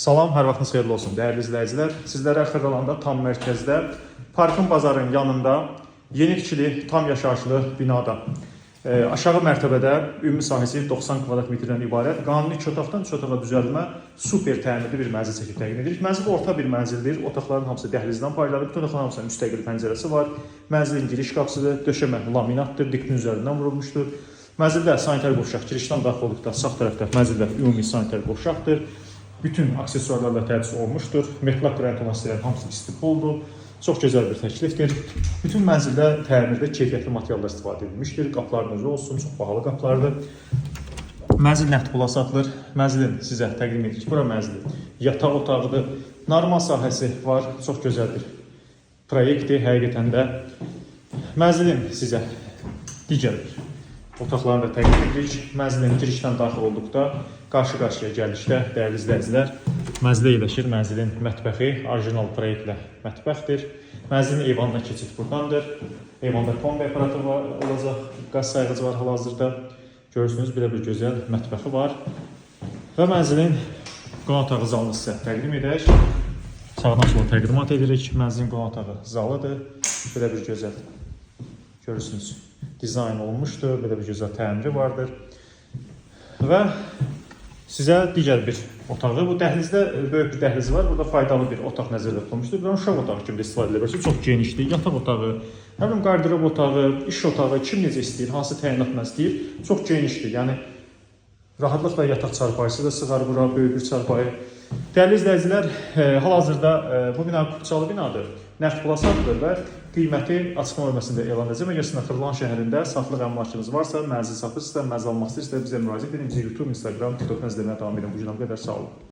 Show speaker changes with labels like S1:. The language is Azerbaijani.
S1: Salam, hər vaxtınız xeyirli olsun, dəyərli izləyicilər. Sizlərə Xırdalanda tam mərkəzdə, Parkın bazarın yanında, yeni tikili, tam yaşayışlı binada, aşağı mərtəbədə ümumi sahəsi 90 kvadrat metrdən ibarət, qanuni 2 otaqdan 3 otağa düzəlmə, super təmirli bir mənzil çəkib təqdim edirik. Mənzil orta bir mənzildir, otaqların hamısı dəhlizdən paylanır, bütün otaqların hamısının müstəqil pəncərəsi var. Mənzilin giriş qapısıdır, döşəmə laminatdır, diktin üzərindən vurulmuşdur. Mənzildə sanitar qovşaq, girişdən daxil olduqda sağ tərəfdə mənzildə ümumi sanitar qovşaqdır. Bütün aksesuarlarla təchiz olmuşdur. Metlaq qranitlərin hamısı istipoldur. Çox gözəl bir təklifdir. Bütün mənzildə təmirdə keyfiyyətli materiallar istifadə edilmişdir. Qapıların özü olsun, çox bahalı qapılardır. Mənzil nəqd pula satılır. Mənzilin sizə təqdim edirik. Bura mənzilin yataq otağıdır. Normal sahəsi var. Çox gözəl bir proyektdir həqiqətən də. Mənzilin sizə digər otaqlarını da təqdim edirik. Mənzilin girişdən daxil olduqda qarşı-qarşıya gəlişdə, dəyərli izləyicilər, mənzildə yerləşir mənzilin mətbəxi, orijinal proyektlə mətbəxdir. Mənzilin eyvanına keçid buradandır. Eyvanda kombi aparatı olacaq, qaz sayğacı var hal-hazırda. Görürsünüz, belə bir gözəl mətbəxi var. Və mənzilin qonaq otağı zalını sizə təqdim edək. Sağdan sola təqdimat edirik. Mənzilin qonaq otağı zalıdır. Belə bir gözəl, görürsünüz, dizayn olunmuşdur. Belə bir gözəl təmiri vardır. Və sizə digər bir otağı, bu dəhlizdə böyük bir dəhlizi var. Burada faydalı bir otaq nəzərdə tutulmuşdur. Buradan uşaq otağı kimi də istifadə edə bilərsiniz. Çox genişdir. Yataq otağı, həmin qardırob otağı, iş otağı, kim necə istəyir, hansı təyinatla istəyir, çox genişdir. Yəni rahatlıqla yataq çarpayısı da sığar bura, böyük bir çarpayı. Dəyərli izləyicilər, hal-hazırda bu bina Qubçalı binadır. Nəqd pula satılır və qiyməti açıqlama bölməsində elan edəcəm. Əgər sizin Xırdalan şəhərində satlıq əmlakınız varsa, mənzil satır istəyir, mənzil almaq istəyir, bizə müraciət edin. Bizi YouTube, Instagram, TikTok nəzərlərinə davam edin. Bu günə qədər sağ olun.